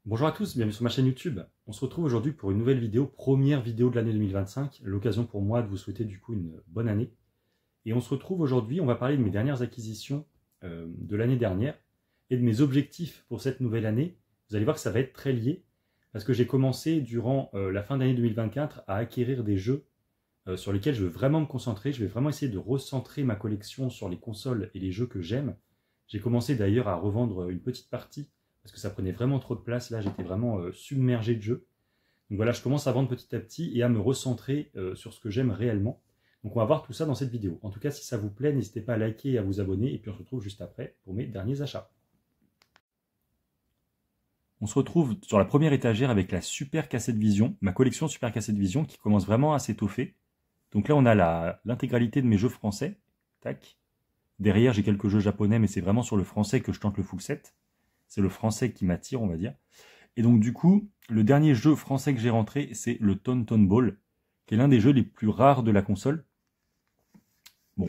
Bonjour à tous, bienvenue sur ma chaîne YouTube. On se retrouve aujourd'hui pour une nouvelle vidéo, première vidéo de l'année 2025. L'occasion pour moi de vous souhaiter du coup une bonne année. Et on se retrouve aujourd'hui, on va parler de mes dernières acquisitions de l'année dernière et de mes objectifs pour cette nouvelle année. Vous allez voir que ça va être très lié parce que j'ai commencé durant la fin d'année 2024 à acquérir des jeux sur lesquels je veux vraiment me concentrer. Je vais vraiment essayer de recentrer ma collection sur les consoles et les jeux que j'aime. J'ai commencé d'ailleurs à revendre une petite partie parce que ça prenait vraiment trop de place. Là, j'étais vraiment submergé de jeux. Donc voilà, je commence à vendre petit à petit et à me recentrer sur ce que j'aime réellement. Donc on va voir tout ça dans cette vidéo. En tout cas, si ça vous plaît, n'hésitez pas à liker et à vous abonner. Et puis on se retrouve juste après pour mes derniers achats. On se retrouve sur la première étagère avec la Super Cassette Vision, ma collection Super Cassette Vision qui commence vraiment à s'étoffer. Donc là, on a l'intégralité de mes jeux français. Tac. Derrière, j'ai quelques jeux japonais, mais c'est vraiment sur le français que je tente le full set. C'est le français qui m'attire, on va dire. Et donc du coup, le dernier jeu français que j'ai rentré, c'est le Tonton Ball, qui est l'un des jeux les plus rares de la console. Bon,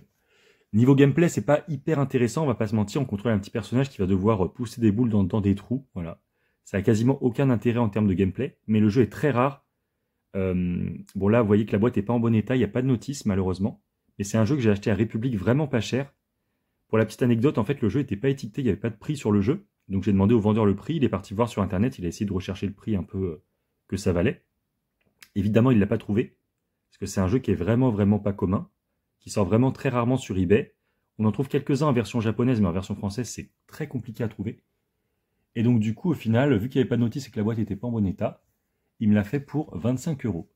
niveau gameplay, c'est pas hyper intéressant, on va pas se mentir, on contrôle un petit personnage qui va devoir pousser des boules dans des trous, voilà. Ça a quasiment aucun intérêt en termes de gameplay, mais le jeu est très rare. Bon là, vous voyez que la boîte est pas en bon état, il n'y a pas de notice malheureusement, mais c'est un jeu que j'ai acheté à République vraiment pas cher. Pour la petite anecdote, en fait, le jeu n'était pas étiqueté, il n'y avait pas de prix sur le jeu. Donc j'ai demandé au vendeur le prix, il est parti voir sur internet, il a essayé de rechercher le prix un peu que ça valait. Évidemment, il ne l'a pas trouvé, parce que c'est un jeu qui est vraiment pas commun, qui sort vraiment très rarement sur eBay. On en trouve quelques-uns en version japonaise, mais en version française, c'est très compliqué à trouver. Et donc du coup, au final, vu qu'il n'y avait pas de notice et que la boîte n'était pas en bon état, il me l'a fait pour 25 €.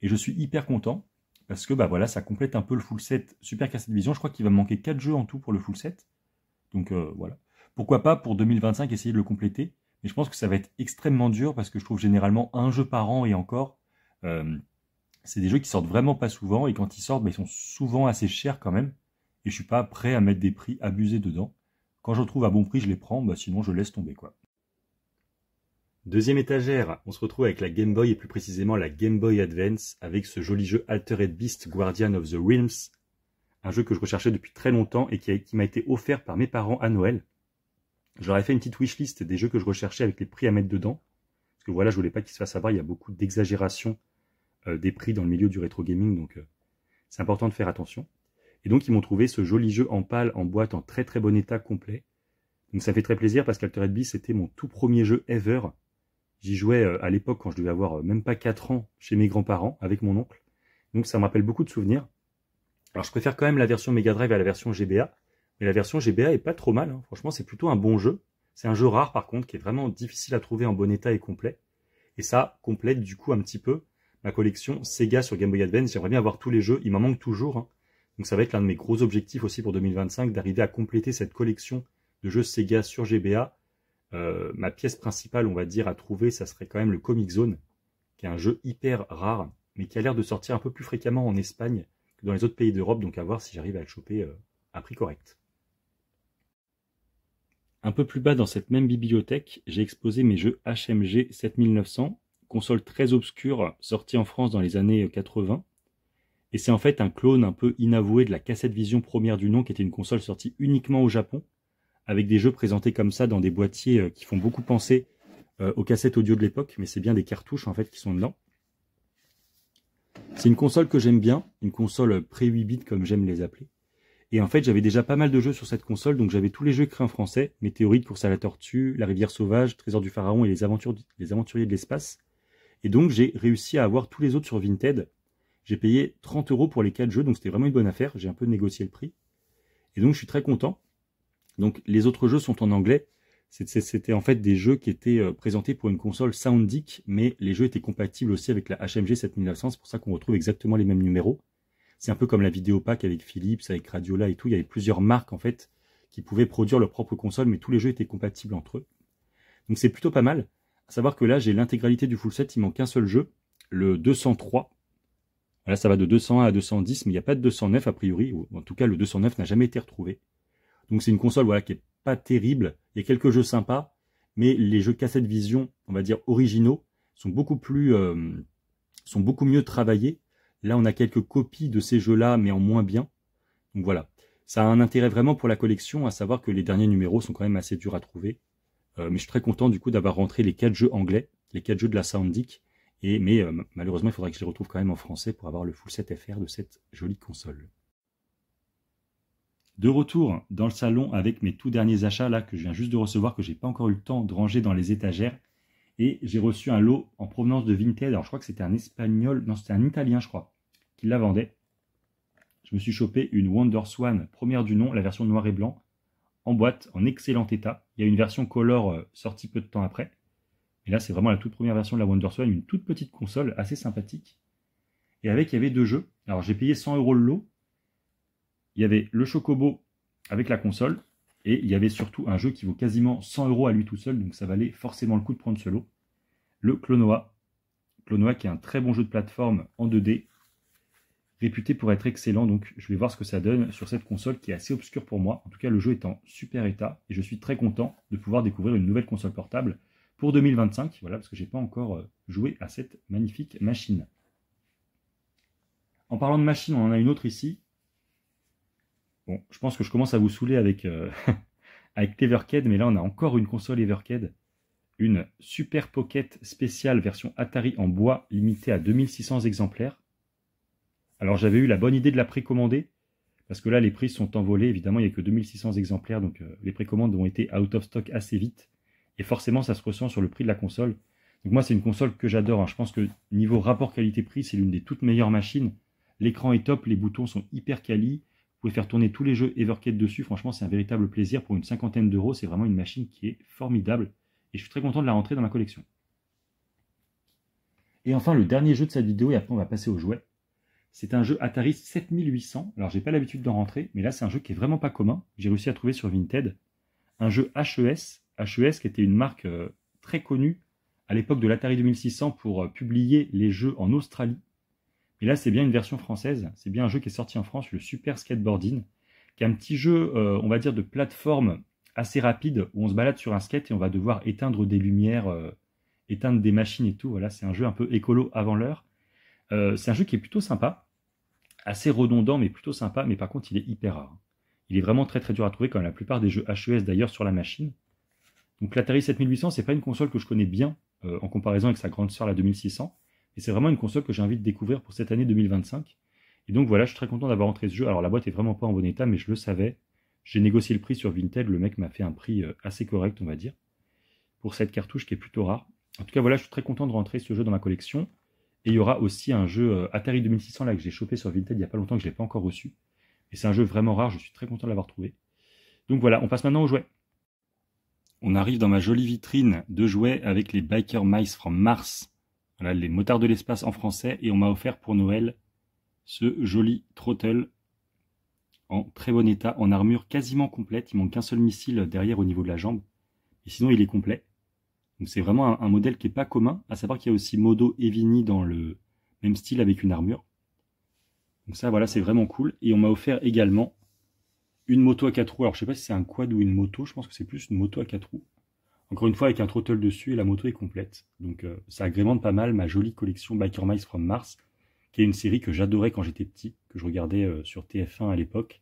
Et je suis hyper content, parce que bah voilà, ça complète un peu le full set Super Cassette Vision. Je crois qu'il va me manquer 4 jeux en tout pour le full set. Donc voilà. Pourquoi pas pour 2025 essayer de le compléter. Mais je pense que ça va être extrêmement dur parce que je trouve généralement un jeu par an et encore. C'est des jeux qui sortent vraiment pas souvent et quand ils sortent, bah, ils sont souvent assez chers quand même. Et je suis pas prêt à mettre des prix abusés dedans. Quand je retrouve à bon prix, je les prends, bah, sinon je laisse tomber quoi. Deuxième étagère, on se retrouve avec la Game Boy et plus précisément la Game Boy Advance avec ce joli jeu Altered Beast Guardian of the Realms. Un jeu que je recherchais depuis très longtemps et qui m'a été offert par mes parents à Noël. Je leur ai fait une petite wishlist des jeux que je recherchais avec les prix à mettre dedans. Parce que voilà, je voulais pas qu'ils se fassent avoir, il y a beaucoup d'exagération des prix dans le milieu du rétro gaming, donc c'est important de faire attention. Et donc ils m'ont trouvé ce joli jeu en pâle, en boîte, en très bon état complet. Donc ça fait très plaisir parce qu'Altered Beast c'était mon tout premier jeu ever. J'y jouais à l'époque quand je devais avoir même pas 4 ans chez mes grands-parents avec mon oncle. Donc ça me rappelle beaucoup de souvenirs. Alors je préfère quand même la version Mega Drive à la version GBA. Mais la version GBA est pas trop mal, hein. Franchement c'est plutôt un bon jeu. C'est un jeu rare par contre qui est vraiment difficile à trouver en bon état et complet. Et ça complète du coup un petit peu ma collection Sega sur Game Boy Advance. J'aimerais bien avoir tous les jeux, il m'en manque toujours, hein. Donc ça va être l'un de mes gros objectifs aussi pour 2025, d'arriver à compléter cette collection de jeux Sega sur GBA. Ma pièce principale on va dire à trouver, ça serait quand même le Comic Zone, qui est un jeu hyper rare, mais qui a l'air de sortir un peu plus fréquemment en Espagne que dans les autres pays d'Europe, donc à voir si j'arrive à le choper à prix correct. Un peu plus bas dans cette même bibliothèque, j'ai exposé mes jeux HMG 7900, console très obscure, sortie en France dans les années 80. Et c'est en fait un clone un peu inavoué de la Cassette Vision première du nom, qui était une console sortie uniquement au Japon, avec des jeux présentés comme ça dans des boîtiers qui font beaucoup penser aux cassettes audio de l'époque, mais c'est bien des cartouches en fait qui sont dedans. C'est une console que j'aime bien, une console pré-8 bits comme j'aime les appeler. Et en fait, j'avais déjà pas mal de jeux sur cette console, donc j'avais tous les jeux écrits en français, Météorite, Course à la Tortue, La Rivière Sauvage, Trésor du Pharaon et les Aventuriers de l'Espace. Et donc j'ai réussi à avoir tous les autres sur Vinted. J'ai payé 30 € pour les 4 jeux, donc c'était vraiment une bonne affaire, j'ai un peu négocié le prix. Et donc je suis très content. Donc les autres jeux sont en anglais. C'était en fait des jeux qui étaient présentés pour une console Sounddick, mais les jeux étaient compatibles aussi avec la HMG 7900, c'est pour ça qu'on retrouve exactement les mêmes numéros. C'est un peu comme la Vidéopack avec Philips, avec Radiola et tout. Il y avait plusieurs marques en fait qui pouvaient produire leur propre console, mais tous les jeux étaient compatibles entre eux. Donc c'est plutôt pas mal. À savoir que là, j'ai l'intégralité du full set, il manque un seul jeu, le 203. Là, ça va de 201 à 210, mais il n'y a pas de 209 a priori, ou en tout cas le 209 n'a jamais été retrouvé. Donc c'est une console voilà, qui est pas terrible. Il y a quelques jeux sympas, mais les jeux cassette vision, on va dire originaux, sont beaucoup mieux travaillés. Là, on a quelques copies de ces jeux-là, mais en moins bien. Donc voilà. Ça a un intérêt vraiment pour la collection, à savoir que les derniers numéros sont quand même assez durs à trouver. Mais je suis très content du coup d'avoir rentré les 4 jeux anglais, les 4 jeux de la Sounddic. Mais malheureusement, il faudra que je les retrouve quand même en français pour avoir le full set FR de cette jolie console. De retour dans le salon avec mes tout derniers achats là que je viens juste de recevoir, que j'ai pas encore eu le temps de ranger dans les étagères. Et j'ai reçu un lot en provenance de Vinted. Alors je crois que c'était un espagnol, non c'était un italien je crois, qui la vendait. Je me suis chopé une WonderSwan première du nom, la version noir et blanc, en boîte, en excellent état. Il y a une version color sortie peu de temps après. Et là c'est vraiment la toute première version de la WonderSwan, une toute petite console assez sympathique. Et avec il y avait 2 jeux. Alors j'ai payé 100 € le lot. Il y avait le Chocobo avec la console, et il y avait surtout un jeu qui vaut quasiment 100 € à lui tout seul, donc ça valait forcément le coup de prendre ce lot. Le Klonoa. Klonoa qui est un très bon jeu de plateforme en 2D, réputé pour être excellent, donc je vais voir ce que ça donne sur cette console qui est assez obscure pour moi. En tout cas, le jeu est en super état, et je suis très content de pouvoir découvrir une nouvelle console portable pour 2025, voilà, parce que je n'ai pas encore joué à cette magnifique machine. En parlant de machine, on en a une autre ici. Bon, je pense que je commence à vous saouler avec, avec l'Evercade, mais là on a encore une console Evercade, une Super Pocket spéciale version Atari en bois, limitée à 2600 exemplaires. Alors j'avais eu la bonne idée de la précommander, parce que là les prix sont envolés, évidemment il n'y a que 2600 exemplaires, donc les précommandes ont été out of stock assez vite, et forcément ça se ressent sur le prix de la console. Donc moi c'est une console que j'adore, hein. Je pense que niveau rapport qualité-prix c'est l'une des toutes meilleures machines. L'écran est top, les boutons sont hyper quali. Vous pouvez faire tourner tous les jeux Evercade dessus. Franchement, c'est un véritable plaisir. Pour une 50aine d'euros, c'est vraiment une machine qui est formidable. Et je suis très content de la rentrer dans ma collection. Et enfin, le dernier jeu de cette vidéo, et après on va passer aux jouets. C'est un jeu Atari 7800. Alors, j'ai pas l'habitude d'en rentrer, mais là, c'est un jeu qui est vraiment pas commun. J'ai réussi à trouver sur Vinted. Un jeu HES. HES qui était une marque très connue à l'époque de l'Atari 2600 pour publier les jeux en Australie. Et là, c'est bien une version française, c'est bien un jeu qui est sorti en France, le Super Skateboarding, qui est un petit jeu, on va dire, de plateforme assez rapide, où on se balade sur un skate et on va devoir éteindre des lumières, éteindre des machines et tout. Voilà, c'est un jeu un peu écolo avant l'heure. C'est un jeu qui est plutôt sympa, assez redondant, mais plutôt sympa, mais par contre, il est hyper rare. Il est vraiment très très dur à trouver, comme la plupart des jeux HES d'ailleurs sur la machine. Donc l'Atari 7800, c'est pas une console que je connais bien, en comparaison avec sa grande sœur, la 2600. Et c'est vraiment une console que j'ai envie de découvrir pour cette année 2025. Et donc voilà, je suis très content d'avoir rentré ce jeu. Alors la boîte est vraiment pas en bon état, mais je le savais. J'ai négocié le prix sur Vinted, le mec m'a fait un prix assez correct, on va dire, pour cette cartouche qui est plutôt rare. En tout cas voilà, je suis très content de rentrer ce jeu dans ma collection. Et il y aura aussi un jeu Atari 2600 là que j'ai chopé sur Vinted il n'y a pas longtemps, que je ne l'ai pas encore reçu. Et c'est un jeu vraiment rare, je suis très content de l'avoir trouvé. Donc voilà, on passe maintenant aux jouets. On arrive dans ma jolie vitrine de jouets avec les Biker Mice from Mars. Voilà, les motards de l'espace en français, et on m'a offert pour Noël ce joli Trottle en très bon état, en armure quasiment complète. Il manque qu'un seul missile derrière au niveau de la jambe, et sinon il est complet. Donc c'est vraiment un modèle qui n'est pas commun, à savoir qu'il y a aussi Modo et Vini dans le même style avec une armure. Donc ça voilà, c'est vraiment cool. Et on m'a offert également une moto à 4 roues. Alors je sais pas si c'est un quad ou une moto, je pense que c'est plus une moto à 4 roues. Encore une fois avec un throttle dessus et la moto est complète. Donc ça agrémente pas mal ma jolie collection Biker Mice from Mars, qui est une série que j'adorais quand j'étais petit, que je regardais sur TF1 à l'époque.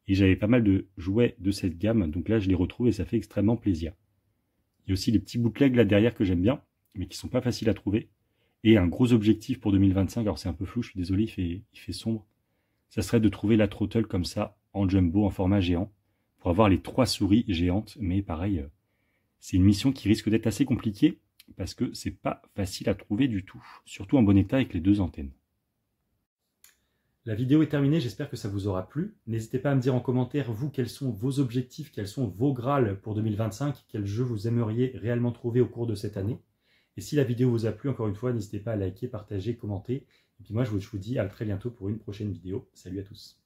Et j'avais pas mal de jouets de cette gamme, donc là je les retrouve et ça fait extrêmement plaisir. Il y a aussi les petits bootlegs là derrière que j'aime bien, mais qui sont pas faciles à trouver. Et un gros objectif pour 2025, alors c'est un peu flou, je suis désolé, il fait sombre. Ça serait de trouver la throttle comme ça, en jumbo, en format géant, pour avoir les 3 souris géantes, mais pareil... c'est une mission qui risque d'être assez compliquée parce que c'est pas facile à trouver du tout, surtout en bon état avec les 2 antennes. La vidéo est terminée, j'espère que ça vous aura plu. N'hésitez pas à me dire en commentaire, vous, quels sont vos objectifs, quels sont vos grâles pour 2025, quels jeux vous aimeriez réellement trouver au cours de cette année. Et si la vidéo vous a plu, encore une fois, n'hésitez pas à liker, partager, commenter. Et puis moi, je vous dis à très bientôt pour une prochaine vidéo. Salut à tous.